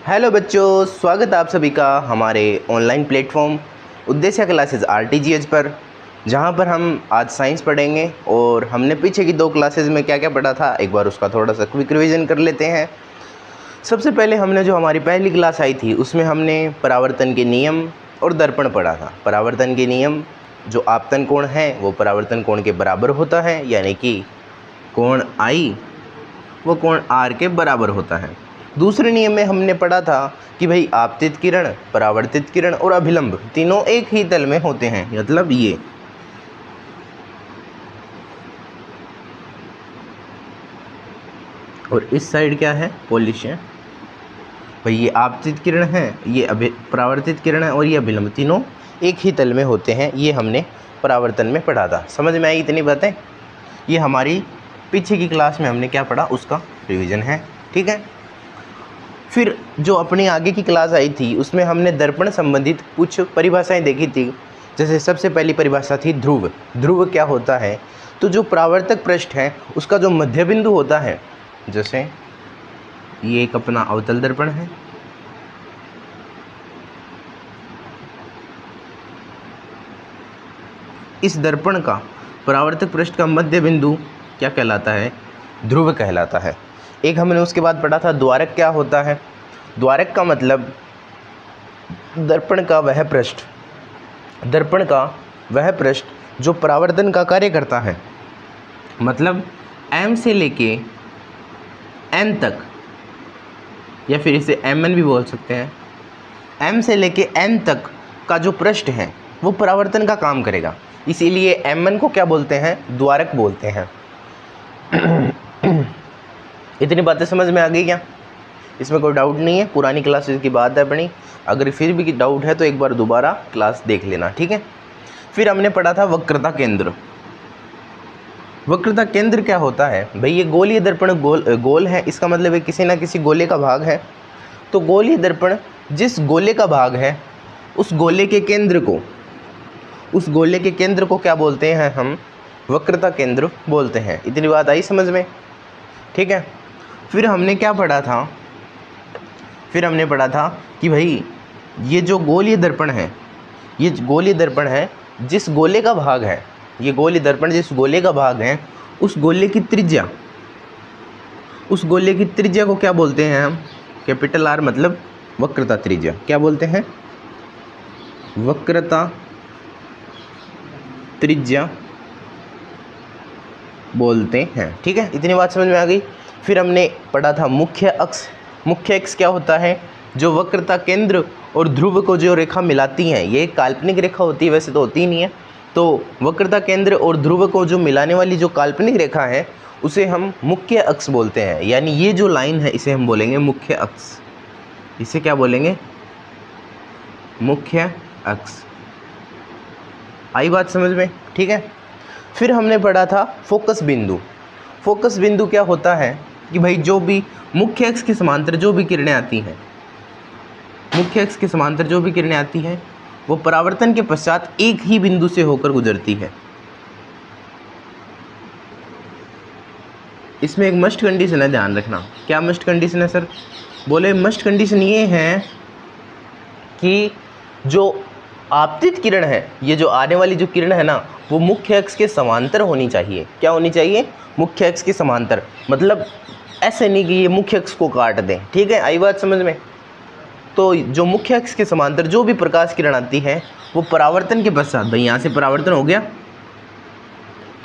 Hello बच्चों, स्वागत है आप सभी का हमारे ऑनलाइन प्लेटफॉर्म उद्देश्य क्लासेस आरटीजीएच पर, जहां पर हम आज साइंस पढ़ेंगे। और हमने पीछे की 2 क्लासेस में क्या क्या पढ़ा था, एक बार उसका थोड़ा सा क्विक रिवीजन कर लेते हैं। सबसे पहले हमने जो हमारी पहली क्लास आई थी उसमें हमने परावर्तन के नियम और दर्पण पढ़ा था। परावर्तन के नियम, जो आपतन कोण है वो परावर्तन कोण के बराबर होता है, यानी कि कोण आई वो कोण आर के बराबर होता है। दूसरे नियम में हमने पढ़ा था कि भाई आपतित किरण, परावर्तित किरण और अभिलंब तीनों एक ही तल में होते हैं, मतलब ये। और इस साइड क्या है, पोलिश है। भाई ये आपतित किरण है, ये परावर्तित किरण है और ये अभिलंब, तीनों एक ही तल में होते हैं। ये हमने परावर्तन में पढ़ा था। समझ में आई इतनी बातें? ये हमारी पीछे की क्लास में हमने क्या पढ़ा उसका रिवीजन है, ठीक है। फिर जो अपनी आगे की क्लास आई थी उसमें हमने दर्पण संबंधित कुछ परिभाषाएं देखी थी। जैसे सबसे पहली परिभाषा थी ध्रुव। ध्रुव क्या होता है, तो जो परावर्तक पृष्ठ है उसका जो मध्य बिंदु होता है, जैसे ये एक अपना अवतल दर्पण है, इस दर्पण का परावर्तक पृष्ठ का मध्य बिंदु क्या कहलाता है, ध्रुव कहलाता है। एक हमने उसके बाद पढ़ा था द्वारक क्या होता है। द्वारक का मतलब दर्पण का वह पृष्ठ जो परावर्तन का कार्य करता है, मतलब M से लेके N तक, या फिर इसे Mn भी बोल सकते हैं। M से लेके N तक का जो पृष्ठ है वो परावर्तन का काम करेगा, इसीलिए Mn को क्या बोलते हैं, द्वारक बोलते हैं। इतनी बातें समझ में आ गई क्या? इसमें कोई डाउट नहीं है, पुरानी क्लासेस की बात है अपनी। अगर फिर भी डाउट है तो एक बार दोबारा क्लास देख लेना, ठीक है। फिर हमने पढ़ा था वक्रता केंद्र। वक्रता केंद्र क्या होता है, भाई ये गोलीय दर्पण गोल है, इसका मतलब है किसी ना किसी गोले का भाग है। तो गोलीय दर्पण जिस गोले का भाग है उस गोले के केंद्र को क्या बोलते हैं, हम वक्रता केंद्र बोलते हैं। इतनी बात आई समझ में, ठीक है। फिर हमने क्या पढ़ा था, फिर हमने पढ़ा था कि भाई ये जो गोलीय दर्पण है, ये गोलीय दर्पण है जिस गोले का भाग है, ये गोलीय दर्पण जिस गोले का भाग है उस गोले की त्रिज्या को क्या बोलते हैं हम, कैपिटल R, मतलब वक्रता त्रिज्या। क्या बोलते हैं, वक्रता त्रिज्या बोलते हैं, ठीक है। इतनी बात समझ में आ गई। फिर हमने पढ़ा था मुख्य अक्ष। मुख्य अक्ष क्या होता है, जो वक्रता केंद्र और ध्रुव को जो रेखा मिलाती है, ये एक काल्पनिक रेखा होती है, वैसे तो होती नहीं है। तो वक्रता केंद्र और ध्रुव को जो मिलाने वाली जो काल्पनिक रेखा है उसे हम मुख्य अक्ष बोलते हैं। यानी ये जो लाइन है इसे हम बोलेंगे मुख्य अक्ष। इसे क्या बोलेंगे, मुख्य अक्ष। आई बात समझ में, ठीक है। फिर हमने पढ़ा था फोकस बिंदु। फोकस बिंदु क्या होता है कि भाई जो भी मुख्य अक्ष के समांतर जो भी किरणें आती हैं, मुख्य अक्ष के समांतर जो भी किरणें आती हैं वो परावर्तन के पश्चात एक ही बिंदु से होकर गुजरती है। इसमें एक मस्ट कंडीशन है, ध्यान रखना। क्या मस्ट कंडीशन है सर? बोले मस्ट कंडीशन ये है कि जो आपतित किरण है, ये जो आने वाली जो किरण है ना, वो मुख्य अक्ष के समांतर होनी चाहिए। क्या होनी चाहिए, मुख्य अक्ष के समांतर। मतलब ऐसे नहीं कि ये मुख्य अक्ष को काट दें, ठीक है। आई बात समझ में? तो जो मुख्य अक्ष के समांतर जो भी प्रकाश किरण आती है वो परावर्तन के पश्चात, भाई यहाँ से परावर्तन हो गया,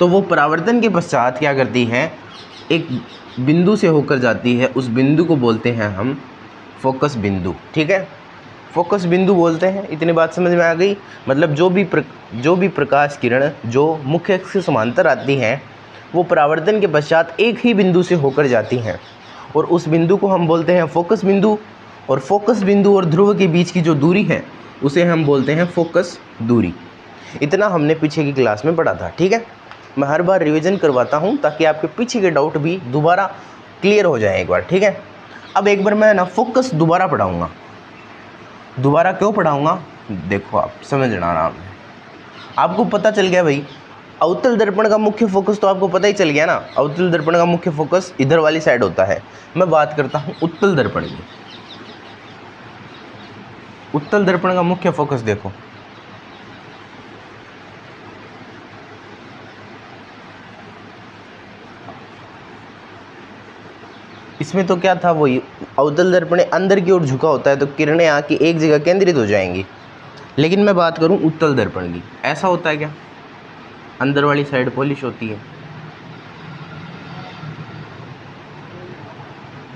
तो वो परावर्तन के पश्चात क्या करती है, एक बिंदु से होकर जाती है। उस बिंदु को बोलते हैं हम फोकस बिंदु, ठीक है। फोकस बिंदु बोलते हैं। इतनी बात समझ में आ गई। मतलब जो भी प्रकाश किरण जो मुख्य अक्ष के समांतर आती हैं वो परावर्तन के पश्चात एक ही बिंदु से होकर जाती हैं, और उस बिंदु को हम बोलते हैं फोकस बिंदु। और फोकस बिंदु और ध्रुव के बीच की जो दूरी है उसे हम बोलते हैं फोकस दूरी। इतना हमने पीछे की क्लास में पढ़ा था, ठीक है। मैं हर बार रिवीजन करवाता हूँ ताकि आपके पीछे के डाउट भी दोबारा क्लियर हो जाए एक बार, ठीक है। अब एक बार मैं ना फोकस दोबारा पढ़ाऊँगा। दोबारा क्यों पढ़ाऊँगा, देखो आप समझना आराम है। आपको पता चल गया भाई, अवतल दर्पण का मुख्य फोकस तो आपको पता ही चल गया ना। अवतल दर्पण का मुख्य फोकस इधर वाली साइड होता है। मैं बात करता हूँ उत्तल दर्पण की। उत्तल दर्पण का मुख्य फोकस देखो, इसमें तो क्या था, वही अवतल दर्पण अंदर की ओर झुका होता है तो किरणें आके एक जगह केंद्रित हो जाएंगी। लेकिन मैं बात करूं उत्तल दर्पण की, ऐसा होता है क्या, अंदर वाली साइड पॉलिश होती है।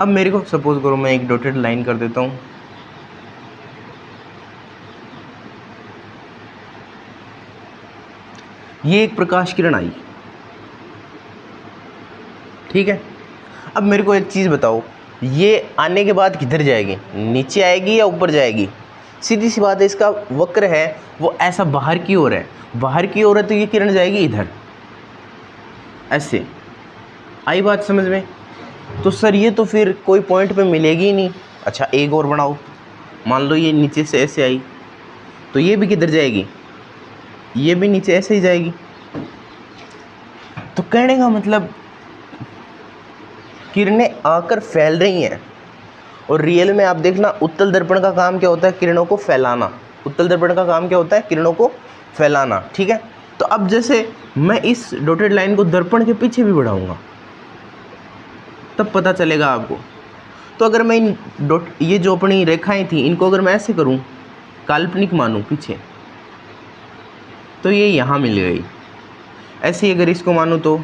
अब मेरे को सपोज करो मैं एक डॉटेड लाइन कर देता हूँ, ये एक प्रकाश किरण आई, ठीक है। अब मेरे को एक चीज़ बताओ, ये आने के बाद किधर जाएगी, नीचे आएगी या ऊपर जाएगी? सीधी सी बात है, इसका वक्र है वो ऐसा बाहर की ओर है, बाहर की ओर है तो ये किरण जाएगी इधर, ऐसे। आई बात समझ में? तो सर ये तो फिर कोई पॉइंट पे मिलेगी ही नहीं। अच्छा एक और बनाओ, मान लो ये नीचे से ऐसे आई तो ये भी किधर जाएगी, ये भी नीचे ऐसे ही जाएगी। तो कहने का मतलब किरणें आकर फैल रही हैं। और रियल में आप देखना, उत्तल दर्पण का काम क्या होता है, किरणों को फैलाना। उत्तल दर्पण का काम क्या होता है, किरणों को फैलाना, ठीक है। तो अब जैसे मैं इस डॉटेड लाइन को दर्पण के पीछे भी बढ़ाऊंगा तब पता चलेगा आपको। तो अगर मैं ये जो अपनी रेखाएं थी इनको अगर मैं ऐसे करूं, काल्पनिक मानूं पीछे, तो ये यहाँ मिल गई। ऐसे ही अगर इसको मानूं तो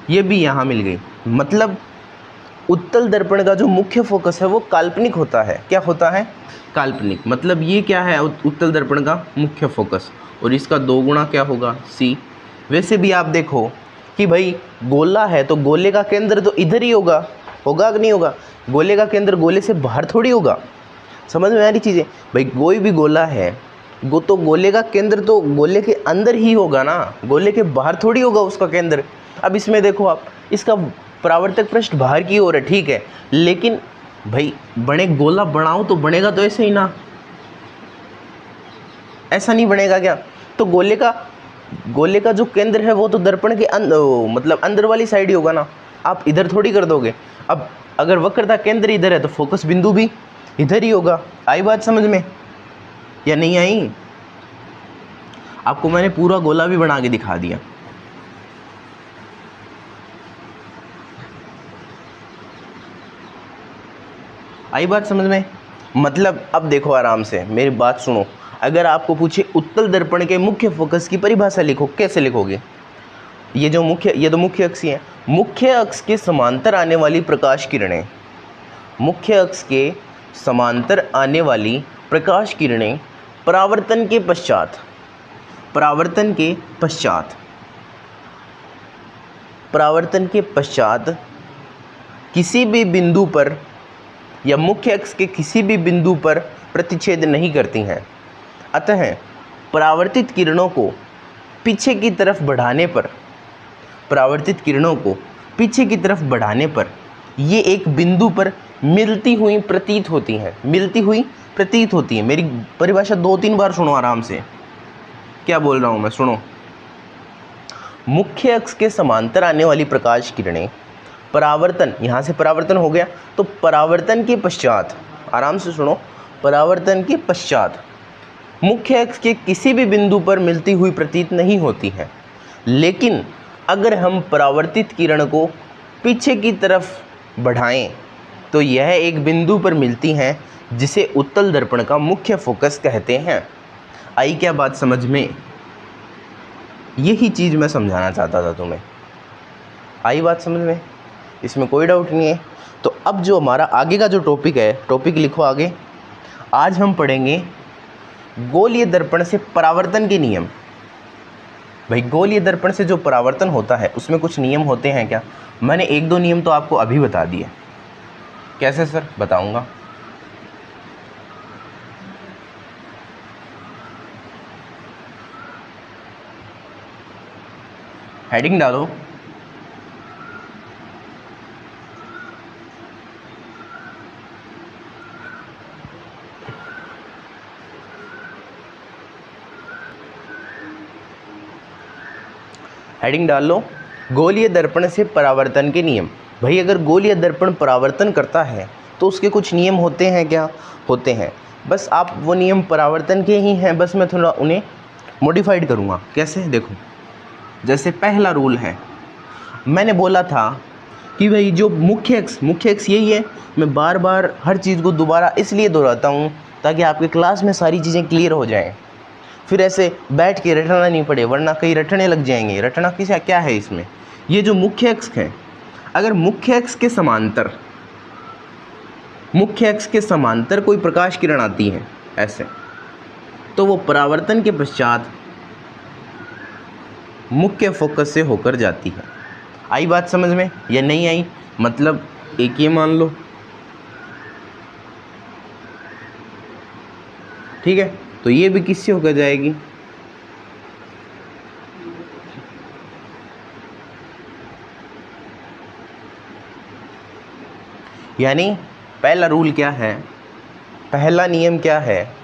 ये भी यहाँ मिल गई। मतलब उत्तल दर्पण का जो मुख्य फोकस है वो काल्पनिक होता है। क्या होता है, काल्पनिक। मतलब ये क्या है, उत्तल दर्पण का मुख्य फोकस, और इसका 2 गुणा क्या होगा, C। वैसे भी आप देखो कि भाई गोला है तो गोले का केंद्र तो इधर ही होगा, होगा कि नहीं होगा? गोले का केंद्र गोले से बाहर थोड़ी होगा। समझ में आ रही चीज़ें? भाई कोई भी गोला है तो गोले का केंद्र तो गोले के अंदर ही होगा ना, गोले के बाहर थोड़ी होगा उसका केंद्र। अब इसमें देखो आप, इसका परावर्तक पृष्ठ बाहर की ओर है, ठीक है, लेकिन भाई बने गोला बनाओ तो बनेगा तो ऐसे ही ना, ऐसा नहीं बनेगा क्या? तो गोले का जो केंद्र है वो तो दर्पण के मतलब अंदर वाली साइड ही होगा ना, आप इधर थोड़ी कर दोगे। अब अगर वक्रता केंद्र इधर है तो फोकस बिंदु भी इधर ही होगा। आई बात समझ में या नहीं आई? आपको मैंने पूरा गोला भी बना के दिखा दिया। आई बात समझ में? मतलब अब देखो आराम से मेरी बात सुनो। अगर आपको पूछे उत्तल दर्पण के मुख्य फोकस की परिभाषा लिखो, कैसे लिखोगे? ये तो मुख्य अक्ष ही है। मुख्य अक्ष के समांतर आने वाली प्रकाश किरणें, मुख्य अक्ष के समांतर आने वाली प्रकाश किरणें परावर्तन के पश्चात किसी भी बिंदु पर या मुख्य अक्ष के किसी भी बिंदु पर प्रतिच्छेद नहीं करती हैं। अतः परावर्तित किरणों को पीछे की तरफ बढ़ाने पर ये एक बिंदु पर मिलती हुई प्रतीत होती हैं। मेरी परिभाषा 2-3 बार सुनो आराम से, क्या बोल रहा हूँ मैं, सुनो। मुख्य अक्ष के समांतर आने वाली प्रकाश किरणें परावर्तन, यहाँ से परावर्तन हो गया, तो परावर्तन के पश्चात, आराम से सुनो, परावर्तन के पश्चात मुख्य अक्ष के किसी भी बिंदु पर मिलती हुई प्रतीत नहीं होती है। लेकिन अगर हम परावर्तित किरण को पीछे की तरफ बढ़ाएं तो यह एक बिंदु पर मिलती हैं, जिसे उत्तल दर्पण का मुख्य फोकस कहते हैं। आई क्या बात समझ में? यही चीज़ मैं समझाना चाहता था तुम्हें। आई बात समझ में? इसमें कोई डाउट नहीं है। तो अब जो हमारा आगे का जो टॉपिक है, टॉपिक लिखो आगे। आज हम पढ़ेंगे गोलीय दर्पण से परावर्तन के नियम। भाई गोलीय दर्पण से जो परावर्तन होता है उसमें कुछ नियम होते हैं क्या? मैंने 1-2 नियम तो आपको अभी बता दिए। कैसे सर? बताऊंगा। हेडिंग डालो। हेडिंग डाल लो, गोलीय दर्पण से परावर्तन के नियम। भाई अगर गोलीय दर्पण परावर्तन करता है तो उसके कुछ नियम होते हैं, क्या होते हैं, बस आप वो नियम परावर्तन के ही हैं, बस मैं थोड़ा उन्हें मॉडिफाइड करूँगा। कैसे, देखो, जैसे पहला रूल है, मैंने बोला था कि भाई जो मुख्य एक्स यही है। मैं बार बार हर चीज़ को दोबारा इसलिए दोहराता हूँ ताकि आपके क्लास में सारी चीज़ें क्लियर हो जाएं, फिर ऐसे बैठ के रटना नहीं पड़े, वरना कई रटने लग जाएंगे। रटना क्या है इसमें, ये जो मुख्य एक्स है, अगर मुख्य एक्स के समांतर कोई प्रकाश किरण आती है ऐसे, तो वो परावर्तन के पश्चात मुख्य फोकस से होकर जाती है। आई बात समझ में या नहीं आई? मतलब एक ये मान लो, ठीक है, तो ये भी किससे होकर जाएगी, यानी पहला रूल क्या है, पहला नियम क्या है,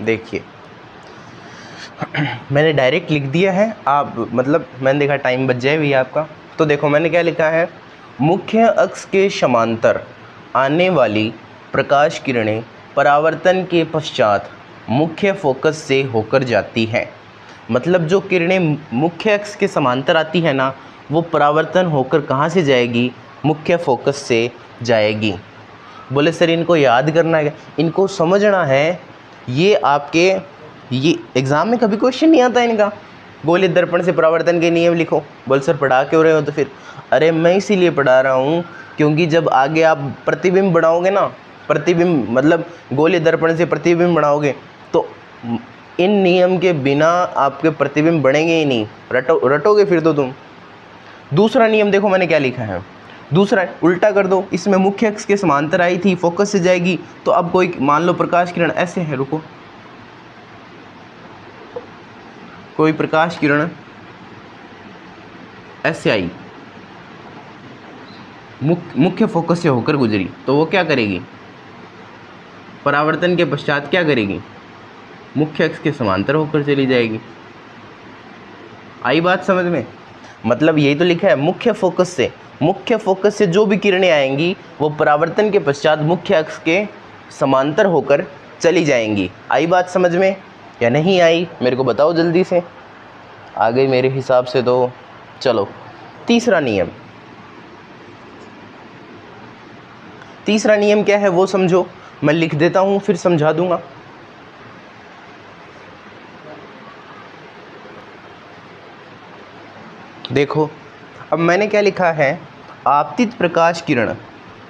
देखिए मैंने डायरेक्ट लिख दिया है, आप मतलब मैंने देखा टाइम बच जाए भी आपका, तो देखो मैंने क्या लिखा है, मुख्य अक्ष के समांतर आने वाली प्रकाश किरणें परावर्तन के पश्चात मुख्य फोकस से होकर जाती हैं। मतलब जो किरणें मुख्य अक्ष के समांतर आती है ना, वो परावर्तन होकर कहाँ से जाएगी, मुख्य फोकस से जाएगी। बोले सर इनको याद करना है, इनको समझना है, ये आपके ये एग्ज़ाम में कभी क्वेश्चन नहीं आता इनका, गोलीय दर्पण से परावर्तन के नियम लिखो। बोल सर पढ़ा क्यों रहे हो, तो फिर अरे मैं इसीलिए पढ़ा रहा हूँ क्योंकि जब आगे आप प्रतिबिंब बनाओगे ना, प्रतिबिंब मतलब गोलीय दर्पण से प्रतिबिंब बनाओगे, तो इन नियम के बिना आपके प्रतिबिंब बनेंगे ही नहीं, रटोगे फिर तो तुम। दूसरा नियम देखो मैंने क्या लिखा है, दूसरा उल्टा कर दो, इसमें मुख्य अक्ष के समांतर आई थी, फोकस से जाएगी, तो अब कोई मान लो प्रकाश किरण ऐसे है, रुको, कोई प्रकाश किरण ऐसे आई, मुख्य फोकस से होकर गुजरी, तो वो क्या करेगी, परावर्तन के पश्चात क्या करेगी, मुख्य अक्ष के समांतर होकर चली जाएगी। आई बात समझ में? मतलब यही तो लिखा है, मुख्य फोकस से जो भी किरणें आएंगी वो परावर्तन के पश्चात मुख्य अक्ष के समांतर होकर चली जाएंगी। आई बात समझ में या नहीं आई, मेरे को बताओ जल्दी से। आ गई मेरे हिसाब से तो। चलो तीसरा नियम क्या है वो समझो, मैं लिख देता हूँ फिर समझा दूंगा। देखो अब मैंने क्या लिखा है, आपतित प्रकाश किरण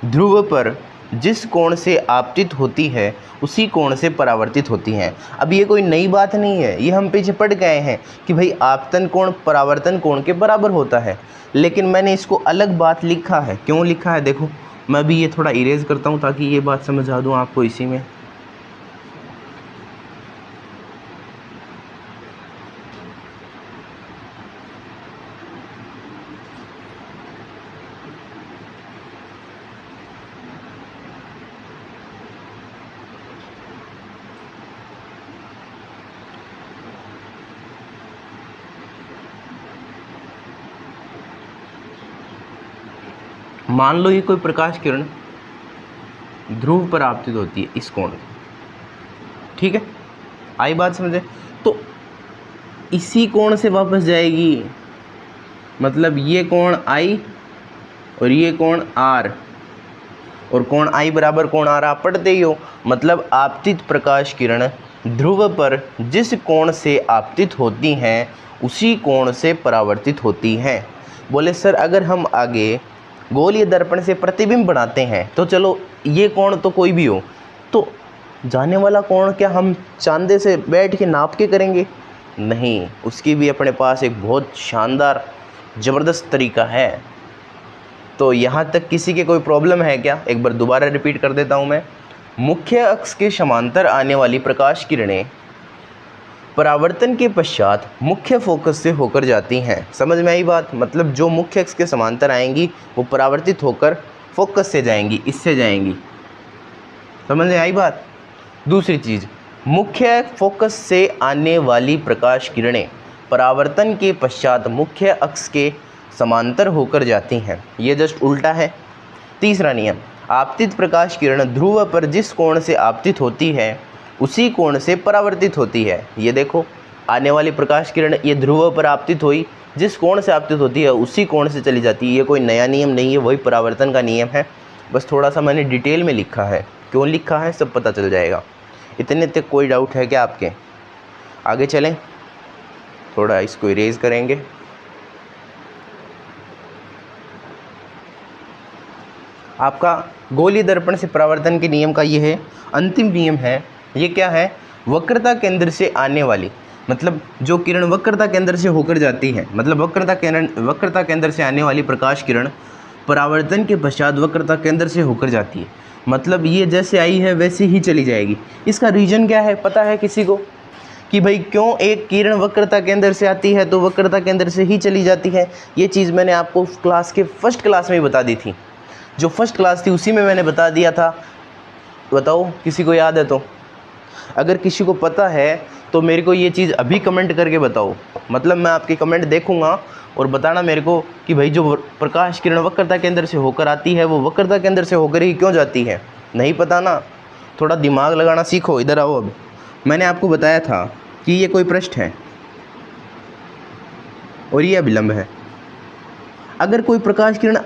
ध्रुव पर जिस कोण से आपतित होती है उसी कोण से परावर्तित होती हैं। अब ये कोई नई बात नहीं है, ये हम पीछे पढ़ गए हैं कि भाई आपतन कोण परावर्तन कोण के बराबर होता है, लेकिन मैंने इसको अलग बात लिखा है। क्यों लिखा है देखो, मैं भी ये थोड़ा इरेज करता हूँ ताकि ये बात समझा दूँ आपको इसी में। मान लो ये कोई प्रकाश किरण ध्रुव पर आपतित होती है इस कोण, ठीक है, आई बात समझे, तो इसी कोण से वापस जाएगी, मतलब ये कोण आई और ये कोण आर, और कोण आई बराबर कोण आर आप पढ़ते ही हो। मतलब आपतित प्रकाश किरण ध्रुव पर जिस कोण से आपतित होती हैं उसी कोण से परावर्तित होती हैं। बोले सर अगर हम आगे गोलीय दर्पण से प्रतिबिंब बनाते हैं तो चलो ये कोण तो कोई भी हो, तो जाने वाला कोण क्या हम चांदे से बैठ के नाप के करेंगे? नहीं, उसकी भी अपने पास एक बहुत शानदार ज़बरदस्त तरीका है। तो यहाँ तक किसी के कोई प्रॉब्लम है क्या? एक बार दोबारा रिपीट कर देता हूँ मैं। मुख्य अक्ष के समांतर आने वाली प्रकाश किरणें परावर्तन के पश्चात मुख्य फोकस से होकर जाती हैं। समझ में आई बात? मतलब जो मुख्य अक्ष के समांतर आएंगी वो परावर्तित होकर फोकस से जाएंगी, इससे जाएंगी। समझ में आई बात? दूसरी चीज़, मुख्य फोकस से आने वाली प्रकाश किरणें परावर्तन के पश्चात मुख्य अक्ष के समांतर होकर जाती हैं। ये जस्ट उल्टा है। तीसरा नियम, आपतित प्रकाश किरण ध्रुव पर जिस कोण से आपतित होती है उसी कोण से परावर्तित होती है। ये देखो, आने वाली प्रकाश किरण ये ध्रुव पर आपतित हुई, जिस कोण से आपतित होती है उसी कोण से चली जाती है। ये कोई नया नियम नहीं है, वही परावर्तन का नियम है, बस थोड़ा सा मैंने डिटेल में लिखा है। क्यों लिखा है सब पता चल जाएगा। इतने तक कोई डाउट है क्या आपके? आगे चलें, थोड़ा इसको इरेज करेंगे। आपका गोलीय दर्पण से परावर्तन के नियम का ये है अंतिम नियम है। ये क्या है? वक्रता केंद्र से आने वाली, मतलब जो किरण वक्रता केंद्र से होकर जाती है, मतलब वक्रता केंद्र से आने वाली प्रकाश किरण परावर्तन के पश्चात वक्रता केंद्र से होकर जाती है। मतलब ये जैसे आई है वैसे ही चली जाएगी। इसका रीज़न क्या है पता है किसी को? कि भाई क्यों एक किरण वक्रता केंद्र से आती है तो वक्रता केंद्र से ही चली जाती है। ये चीज़ मैंने आपको क्लास के फर्स्ट क्लास में ही बता दी थी। जो फर्स्ट क्लास थी उसी में मैंने बता दिया था। बताओ किसी को याद है तो? अगर किसी को पता है तो मेरे को ये चीज़ अभी कमेंट करके बताओ। मतलब मैं आपके कमेंट देखूंगा और बताना मेरे को कि भाई जो प्रकाश किरण वक्रता केंद्र से होकर आती है वो वक्रता केंद्र से होकर ही क्यों जाती है। नहीं पता ना? थोड़ा दिमाग लगाना सीखो। इधर आओ। अब मैंने आपको बताया था कि ये कोई पृष्ठ है और ये अभिलंब है। अगर कोई प्रकाश किरण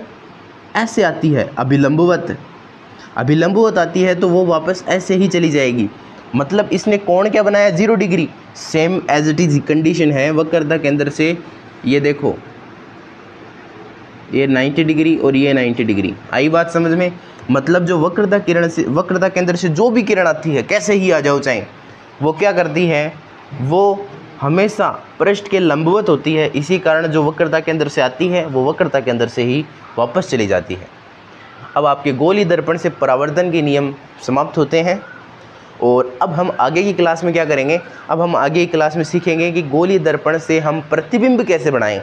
ऐसे आती है अभिलंबवत आती है तो वो वापस ऐसे ही चली जाएगी। मतलब इसने कोण क्या बनाया? 0 degree. Same as it is condition है वक्रता केंद्र से। ये देखो, ये 90 डिग्री और ये 90 डिग्री। आई बात समझ में? मतलब जो वक्रता केंद्र से जो भी किरण आती है, कैसे ही आ जाओ चाहे, वो क्या करती है? वो हमेशा पृष्ठ के लंबवत होती है। इसी कारण जो वक्रता केंद्र से आती है वो वक्रता केंद्र से ही वापस चली जाती है। अब आपके गोलीय दर्पण से परावर्तन के नियम समाप्त होते हैं। और अब हम आगे की क्लास में क्या करेंगे? अब हम आगे की क्लास में सीखेंगे कि गोलीय दर्पण से हम प्रतिबिंब कैसे बनाएं।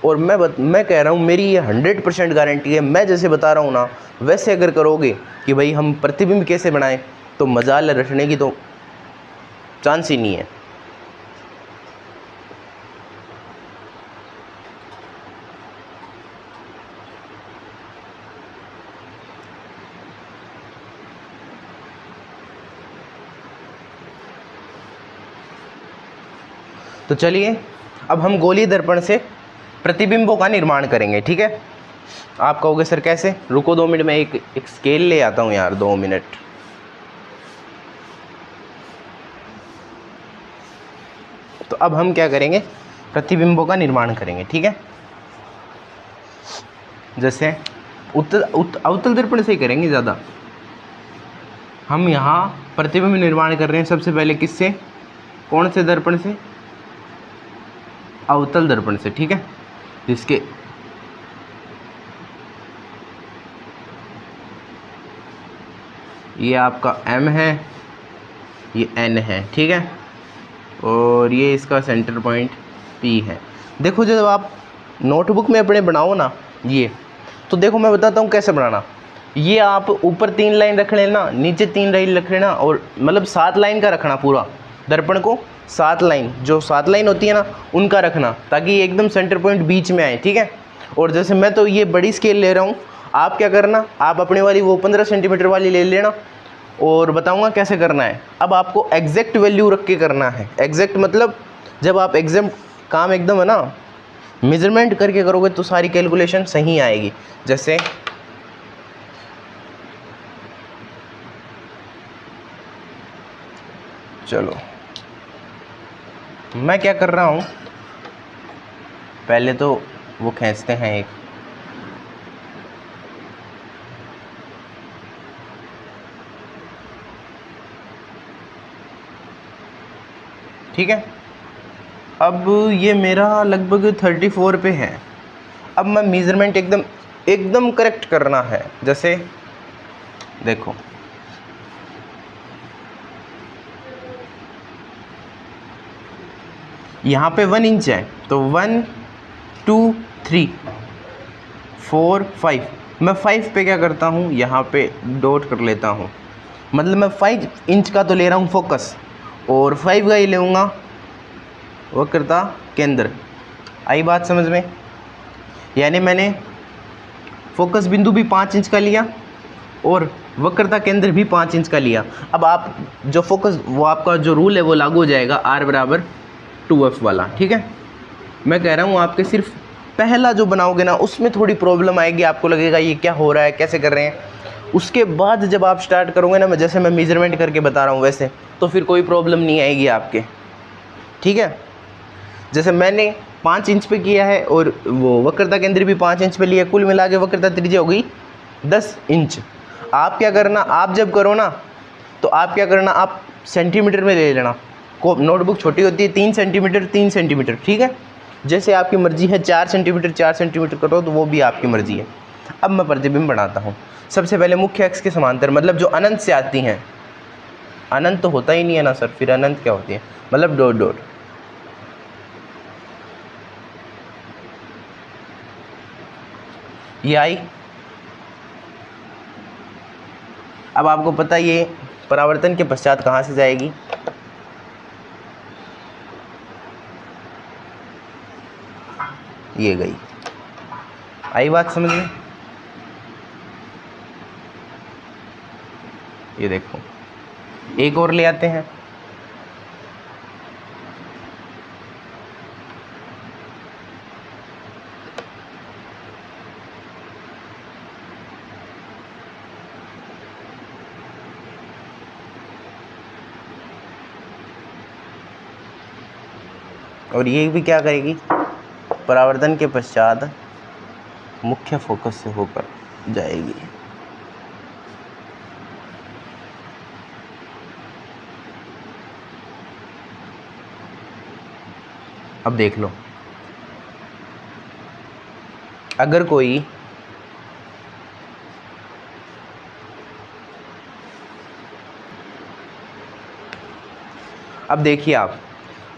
और मैं कह रहा हूँ, मेरी ये 100% गारंटी है। मैं जैसे बता रहा हूँ ना, वैसे अगर करोगे कि भाई हम प्रतिबिंब कैसे बनाएं, तो मजाल रटने की तो चांस ही नहीं है। तो चलिए अब हम गोलीय दर्पण से प्रतिबिंबों का निर्माण करेंगे। ठीक है? आप कहोगे सर कैसे? रुको 2 मिनट, में एक स्केल ले आता हूँ यार। 2 मिनट। तो अब हम क्या करेंगे? प्रतिबिंबों का निर्माण करेंगे। ठीक है? जैसे अवतल दर्पण से ही करेंगे ज़्यादा। हम यहाँ प्रतिबिंब निर्माण कर रहे हैं सबसे पहले किससे? कौन से दर्पण से? अवतल दर्पण से। ठीक है? जिसके ये आपका M है, ये N है। ठीक है? और ये इसका सेंटर पॉइंट P है। देखो जब आप नोटबुक में अपने बनाओ ना ये, तो देखो मैं बताता हूँ कैसे बनाना। ये आप ऊपर 3 लाइन रख लेना, नीचे 3 लाइन रख लेना, और मतलब 7 लाइन का रखना पूरा दर्पण को। 7 लाइन, जो 7 लाइन होती है ना उनका रखना, ताकि ये एकदम सेंटर पॉइंट बीच में आए। ठीक है? और जैसे मैं तो ये बड़ी स्केल ले रहा हूँ, आप क्या करना, आप अपने वाली वो 15 सेंटीमीटर वाली ले लेना, और बताऊँगा कैसे करना है। अब आपको एग्जैक्ट वैल्यू रख के करना है। एग्जैक्ट मतलब जब आप काम एकदम है ना मेजरमेंट करके करोगे तो सारी कैलकुलेशन सही आएगी। जैसे चलो मैं क्या कर रहा हूँ, पहले तो वो खींचते हैं एक। ठीक है? अब ये मेरा लगभग 34 पे है। अब मैं मेज़रमेंट एकदम करेक्ट करना है। जैसे देखो यहाँ पे 1 इंच है, तो 1 2 3 4 5। मैं 5 पे क्या करता हूँ, यहाँ पे डॉट कर लेता हूँ। मतलब मैं 5 इंच का तो ले रहा हूँ फोकस, और 5 का ही लूँगा वक्रता केंद्र। आई बात समझ में? यानी मैंने फोकस बिंदु भी 5 इंच का लिया और वक्रता केंद्र भी 5 इंच का लिया। अब आप जो फोकस, वो आपका जो रूल है वो लागू हो जाएगा R बराबर 2F वाला, ठीक है। मैं कह रहा हूँ आपके सिर्फ पहला जो बनाओगे ना उसमें थोड़ी प्रॉब्लम आएगी, आपको लगेगा ये क्या हो रहा है, कैसे कर रहे हैं। उसके बाद जब आप स्टार्ट करोगे ना, मैं जैसे मैं मेजरमेंट करके बता रहा हूँ वैसे, तो फिर कोई प्रॉब्लम नहीं आएगी आपके, ठीक है। जैसे मैंने 5 इंच पे किया है और वो वक्रता केंद्र भी 5 इंच पे लिया, कुल मिला के वक्रता त्रिज्या हो गई 10 इंच। आप क्या करना, आप जब करो ना तो आप क्या करना, आप सेंटीमीटर में ले लेना। नोटबुक छोटी होती है, 3 सेंटीमीटर 3 सेंटीमीटर, ठीक है। जैसे आपकी मर्जी है 4 सेंटीमीटर 4 सेंटीमीटर करो तो वो भी आपकी मर्जी है। अब मैं प्रतिबिंब बनाता हूँ। सबसे पहले मुख्य अक्ष के समांतर, मतलब जो अनंत से आती हैं, अनंत तो होता ही नहीं है ना सर, फिर अनंत क्या होती है, मतलब डॉट डॉट। ये आई। अब आपको पता ये परावर्तन के पश्चात कहाँ से जाएगी, ये गई। आई बात समझ में? ये देखो एक और ले आते हैं। और ये भी क्या करेगी, परावर्तन के पश्चात मुख्य फोकस से होकर जाएगी। अब देख लो, अगर कोई अब देखिए आप,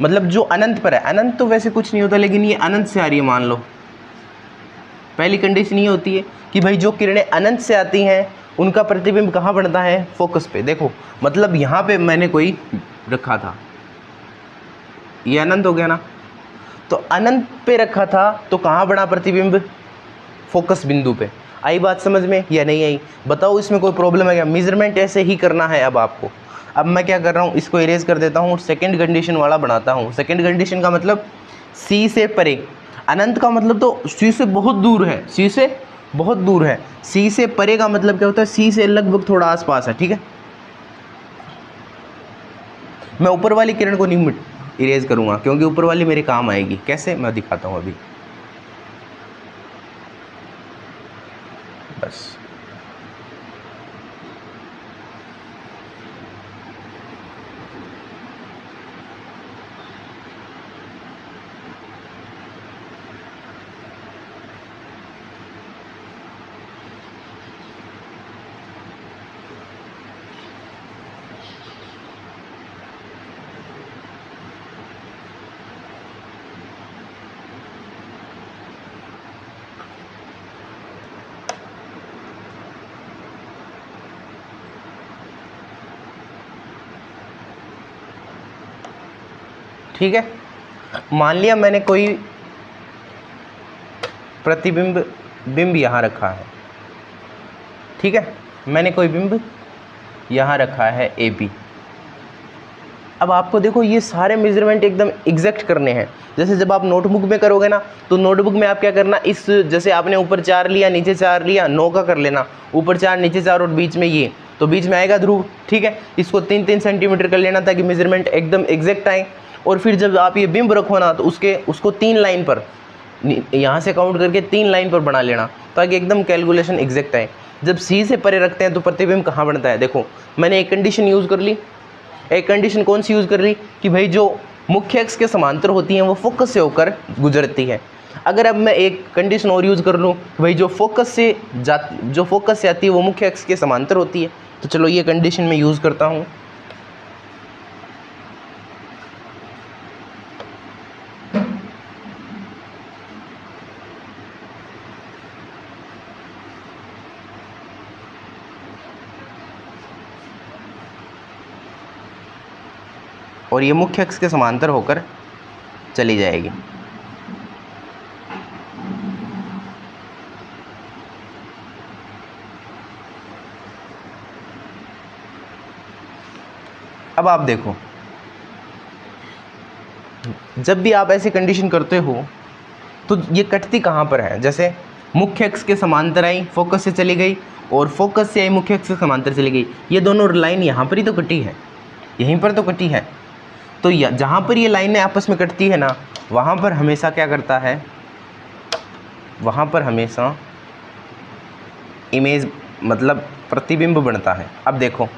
मतलब जो अनंत पर है, अनंत तो वैसे कुछ नहीं होता, लेकिन ये अनंत से आ रही है मान लो। पहली कंडीशन ये होती है कि भाई जो किरणें अनंत से आती हैं उनका प्रतिबिंब कहाँ बनता है, फोकस पे। देखो मतलब यहाँ पे मैंने कोई रखा था, ये अनंत हो गया ना, तो अनंत पे रखा था तो कहाँ बना प्रतिबिंब, फोकस बिंदु पे। आई बात समझ में या नहीं आई, बताओ इसमें कोई प्रॉब्लम है क्या? मेजरमेंट ऐसे ही करना है अब आपको। अब मैं क्या कर रहा हूँ, इसको इरेज कर देता हूँ, सेकंड कंडीशन वाला बनाता हूँ। सेकंड कंडीशन का मतलब सी से परे, अनंत का मतलब तो सी से बहुत दूर है, सी से बहुत दूर है। सी से परे का मतलब क्या होता है, सी से लगभग थोड़ा आसपास है, ठीक है। मैं ऊपर वाली किरण को नहीं इरेज करूँगा क्योंकि ऊपर वाली मेरे काम आएगी। कैसे, मैं दिखाता हूँ अभी। बस ठीक है। मान लिया मैंने कोई बिंब यहाँ रखा है, ठीक है। मैंने कोई बिंब यहाँ रखा है ए बी। अब आपको देखो ये सारे मेजरमेंट एकदम एग्जैक्ट करने हैं। जैसे जब आप नोटबुक में करोगे ना, तो नोटबुक में आप क्या करना, इस जैसे आपने ऊपर 4 लिया नीचे 4 लिया, 9 का कर लेना, ऊपर 4 नीचे 4 और बीच में ये, तो बीच में आएगा ध्रुव, ठीक है। इसको 3-3 सेंटीमीटर कर लेना ताकि मेजरमेंट एकदम एग्जैक्ट आए। और फिर जब आप ये बिंब रखो ना, तो उसको 3 लाइन पर, यहाँ से काउंट करके 3 लाइन पर बना लेना ताकि एकदम कैलकुलेशन एग्जैक्ट आए। जब सी से परे रखते हैं तो प्रतिबिंब कहाँ बनता है, देखो मैंने एक कंडीशन यूज़ कर ली। एक कंडीशन कौन सी यूज़ कर रही कि भाई जो मुख्य अक्ष के समांतर होती हैं वो फोकस से होकर गुजरती है। अगर अब मैं एक कंडीशन और यूज़ कर लूँ भाई जो फोकस से आती है वो मुख्य अक्ष के समांतर होती है, तो चलो ये कंडीशन मैं यूज़ करता हूँ। और ये मुख्य अक्ष के समांतर होकर चली जाएगी। अब आप देखो, जब भी आप ऐसी कंडीशन करते हो तो ये कटती कहाँ पर है? जैसे मुख्य अक्ष के समांतर आई, फोकस से चली गई, और फोकस से आई मुख्य अक्ष से समांतर चली गई। ये दोनों लाइन यहाँ पर ही तो कटी है, यहीं पर तो कटी है। तो जहाँ पर ये लाइनें आपस में कटती है ना, वहाँ पर हमेशा क्या करता है, वहाँ पर हमेशा इमेज मतलब प्रतिबिंब बनता है। अब देखो,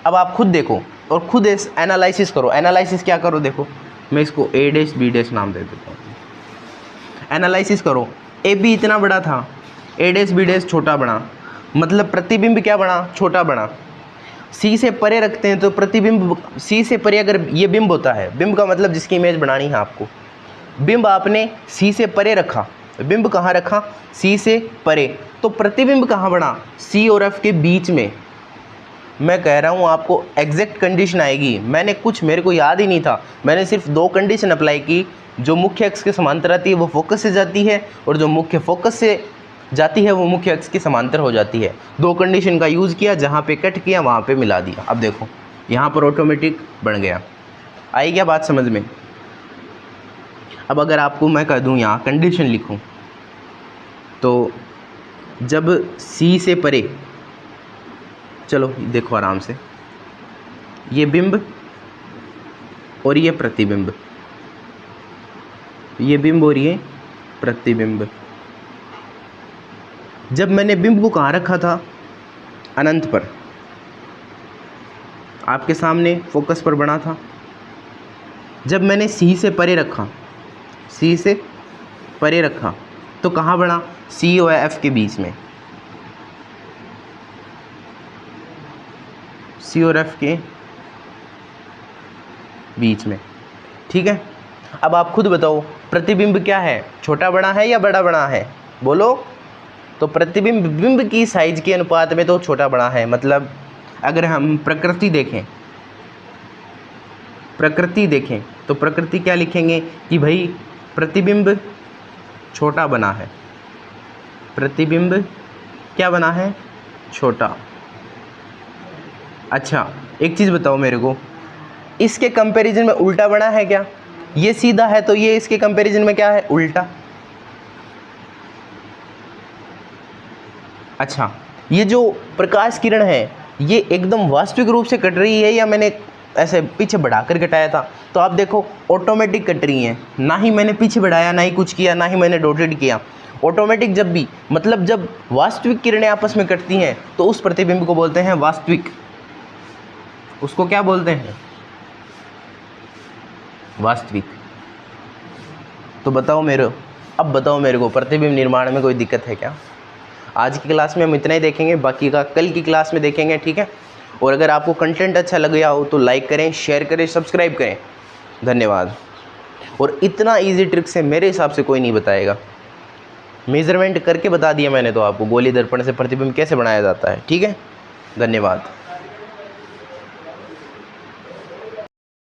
अब आप खुद देखो और खुद एनालिसिस करो। एनालिसिस क्या करो, देखो मैं इसको A डैश B डैश नाम दे देता हूँ। एनालिसिस करो, AB इतना बड़ा था, A डैश B डैश छोटा बना, मतलब प्रतिबिंब क्या बना, छोटा बना। C से परे रखते हैं तो प्रतिबिंब, C से परे अगर ये बिंब होता है, बिंब का मतलब जिसकी इमेज बनानी है आपको, बिंब आपने C से परे रखा, बिंब कहाँ रखा, C से परे, तो प्रतिबिंब कहाँ बना, C और F के बीच में। मैं कह रहा हूँ आपको एग्जैक्ट कंडीशन आएगी। मेरे को याद ही नहीं था, मैंने सिर्फ 2 कंडीशन अप्लाई की। जो मुख्य अक्ष के समांतर आती है वो फोकस से जाती है, और जो मुख्य फोकस से जाती है वो मुख्य अक्ष के समांतर हो जाती है। 2 कंडीशन का यूज़ किया, जहाँ पे कट किया वहाँ पे मिला दिया। अब देखो यहाँ पर ऑटोमेटिक बन गया। आई क्या बात समझ में? अब अगर आपको मैं कह दूँ यहाँ कंडीशन लिखूँ, तो जब C से परे, चलो देखो आराम से, ये बिंब और ये प्रतिबिंब, ये बिंब और ये प्रतिबिंब। जब मैंने बिंब को कहाँ रखा था, अनंत पर, आपके सामने फोकस पर बना था। जब मैंने C से परे रखा, C से परे रखा, तो कहाँ बना, C और F के बीच में, C और F के बीच में। ठीक है, अब आप खुद बताओ प्रतिबिंब क्या है, छोटा बड़ा है या बड़ा बड़ा है, बोलो। तो प्रतिबिंब बिंब की साइज के अनुपात में तो छोटा बड़ा है। मतलब अगर हम प्रकृति देखें तो प्रकृति क्या लिखेंगे कि भाई प्रतिबिंब छोटा बना है, प्रतिबिंब क्या बना है, छोटा। अच्छा एक चीज़ बताओ मेरे को, इसके कंपैरिजन में उल्टा बना है क्या? ये सीधा है तो ये इसके कंपैरिजन में क्या है, उल्टा। अच्छा, ये जो प्रकाश किरण है ये एकदम वास्तविक रूप से कट रही है या मैंने ऐसे पीछे बढ़ाकर घटाया था? तो आप देखो ऑटोमेटिक कट रही है, ना ही मैंने पीछे बढ़ाया, ना ही कुछ किया, ना ही मैंने डॉटेड किया। ऑटोमेटिक जब भी, मतलब जब वास्तविक किरणें आपस में कटती हैं तो उस प्रतिबिंब को बोलते हैं वास्तविक। उसको क्या बोलते हैं, वास्तविक। तो अब बताओ मेरे को प्रतिबिंब निर्माण में कोई दिक्कत है क्या? आज की क्लास में हम इतना ही देखेंगे, बाकी का कल की क्लास में देखेंगे। ठीक है, और अगर आपको कंटेंट अच्छा लग गया हो तो लाइक करें, शेयर करें, सब्सक्राइब करें। धन्यवाद। और इतना इजी ट्रिक से मेरे हिसाब से कोई नहीं बताएगा। मेजरमेंट करके बता दिया मैंने तो आपको, गोली दर्पण से प्रतिबिंब कैसे बनाया जाता है। ठीक है, धन्यवाद।